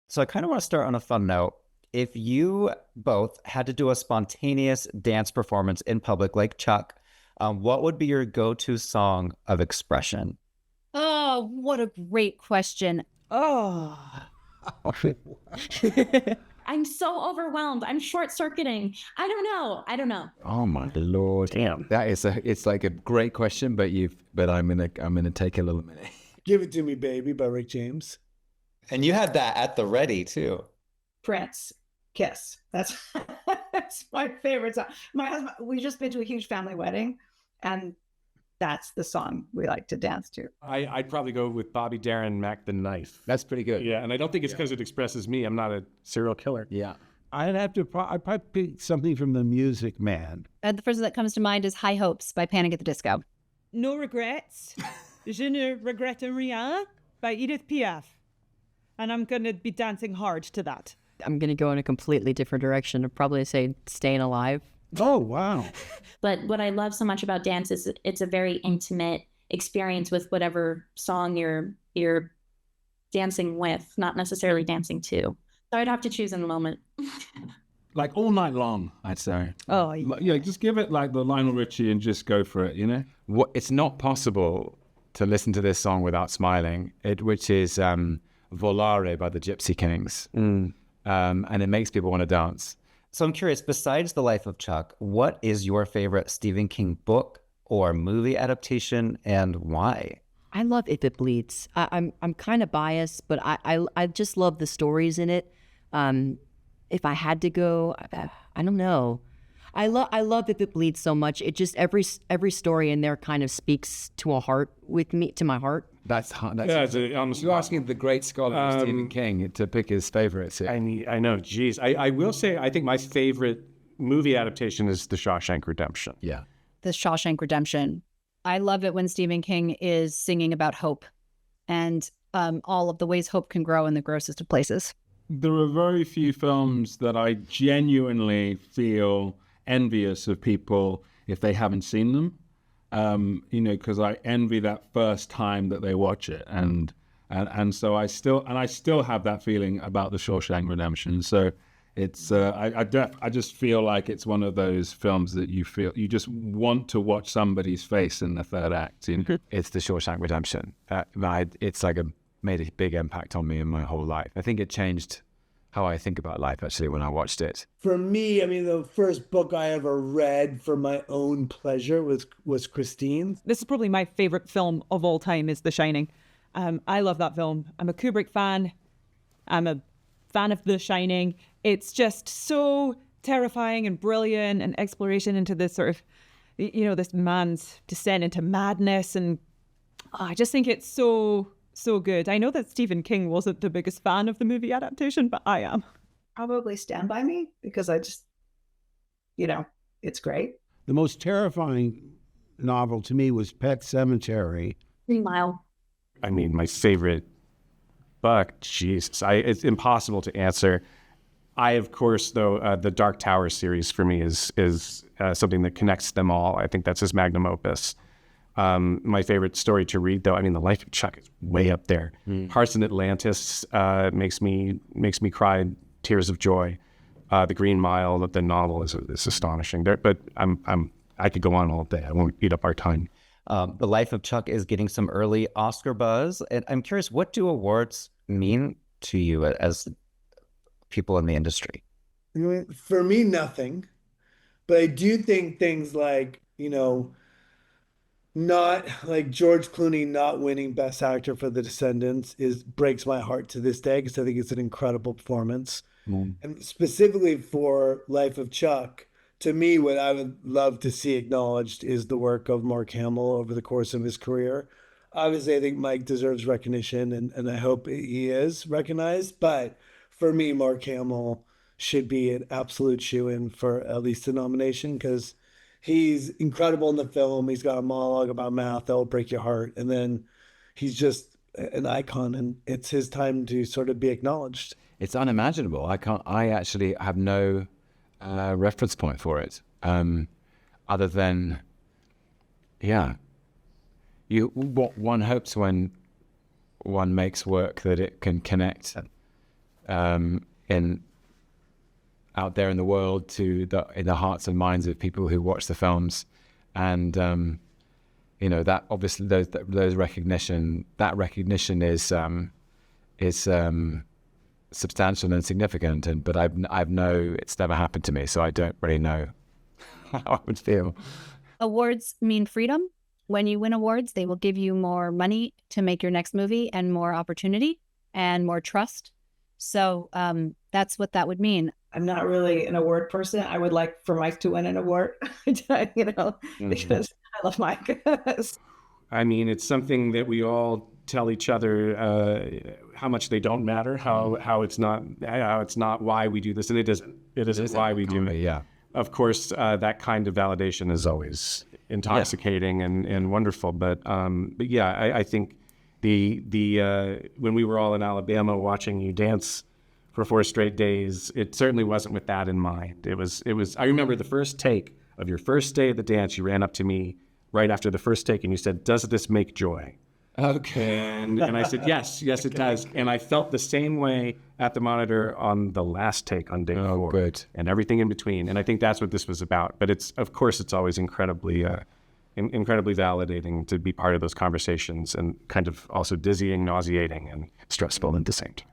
So I kind of want to start on a fun note. If you both had to do a spontaneous dance performance in public, like Chuck, what would be your go-to song of expression? Oh, what a great question. Oh. I'm so overwhelmed. I'm short circuiting. I don't know. I don't know. Oh my Lord. Damn. It's like a great question, but I'm gonna take a little minute. Give It To Me, Baby by Rick James. And you had that at the ready too. Prince, Kiss. That's that's my favorite song. My husband, we just been to a huge family wedding, and that's the song we like to dance to. I'd probably go with Bobby Darin, Mac the Knife. That's pretty good. Yeah, and I don't think it's because it expresses me. I'm not a serial killer. Yeah. I'd probably pick something from The Music Man. The first one that comes to mind is High Hopes by Panic at the Disco. No Regrets, Je ne regrette rien by Edith Piaf. And I'm going to be dancing hard to that. I'm going to go in a completely different direction. I'd probably say Staying Alive. Oh, wow. But what I love so much about dance is it's a very intimate experience with whatever song you're dancing with, not necessarily dancing to. So I'd have to choose in the moment. Like all night long, I'd say. Oh, Yeah, just give it like the Lionel Richie and just go for it, you know? It's not possible to listen to this song without smiling, which is Volare by the Gypsy Kings. And it makes people want to dance. So I'm curious, besides The Life of Chuck, what is your favorite Stephen King book or movie adaptation and why? I love If It Bleeds. I'm kind of biased, but I just love the stories in it. If I had to go, I don't know. I love If It Bleeds so much. It just every story in there kind of speaks to my heart. That's hard. Yeah, You're asking the great scholar Stephen King to pick his favorites. I know, geez. I will say, I think my favorite movie adaptation is The Shawshank Redemption. Yeah. The Shawshank Redemption. I love it when Stephen King is singing about hope and all of the ways hope can grow in the grossest of places. There are very few films that I genuinely feel envious of people if they haven't seen them. Because I envy that first time that they watch it, and so I still have that feeling about The Shawshank Redemption. So it's I just feel like it's one of those films that you just want to watch somebody's face in the third act. You know? It's The Shawshank Redemption. It's like made a big impact on me in my whole life. I think it changed how I think about life, actually, when I watched it. For me, I mean, the first book I ever read for my own pleasure was Christine. This is probably my favorite film of all time is The Shining. I love that film. I'm a Kubrick fan. I'm a fan of The Shining. It's just so terrifying and brilliant, and exploration into this sort of, this man's descent into madness. And I just think it's so good. I know that Stephen King wasn't the biggest fan of the movie adaptation, but I am. Probably Stand By Me, because I just, it's great. The most terrifying novel to me was Pet Sematary. 3 Mile. I mean, my favorite book, Jesus, it's impossible to answer. Of course, though, the Dark Tower series for me is something that connects them all. I think that's his magnum opus. My favorite story to read, though, I mean, The Life of Chuck is way up there. Hearts in Atlantis makes me cry tears of joy. The Green Mile, the novel, is astonishing. But I could go on all day. I won't eat up our time. The Life of Chuck is getting some early Oscar buzz, and I'm curious, what do awards mean to you as people in the industry? I mean, for me, nothing. But I do think things like, not like George Clooney not winning Best Actor for The Descendants breaks my heart to this day, because I think it's an incredible performance. And specifically for Life of Chuck, to me, what I would love to see acknowledged is the work of Mark Hamill over the course of his career. Obviously, I think Mike deserves recognition, and I hope he is recognized. But for me, Mark Hamill should be an absolute shoo-in for at least a nomination, because he's incredible in the film. He's got a monologue about math that will break your heart. And then he's just an icon, and it's his time to sort of be acknowledged. It's unimaginable. I actually have no reference point for it, other than, what one hopes when one makes work that it can connect in out there in the world in the hearts and minds of people who watch the films, and that obviously those recognition is substantial and significant, but it's never happened to me, so I don't really know how I would feel. Awards mean freedom. When you win awards, they will give you more money to make your next movie and more opportunity and more trust. So that's what that would mean. I'm not really an award person. I would like for Mike to win an award, because I love Mike. I mean, it's something that we all tell each other how much they don't matter, how it's not why we do this, and it isn't why we do it. Yeah. Of course, that kind of validation is always intoxicating and wonderful. But yeah, I think the when we were all in Alabama watching you dance for 4 straight days, it certainly wasn't with that in mind. It was. I remember the first take of your first day at the dance. You ran up to me right after the first take and you said, "Does this make joy?" Okay. And I said, yes, it does. And I felt the same way at the monitor on the last take on day 4. Good. And everything in between. And I think that's what this was about. But it's always incredibly validating to be part of those conversations, and kind of also dizzying, nauseating, and stressful at the same time.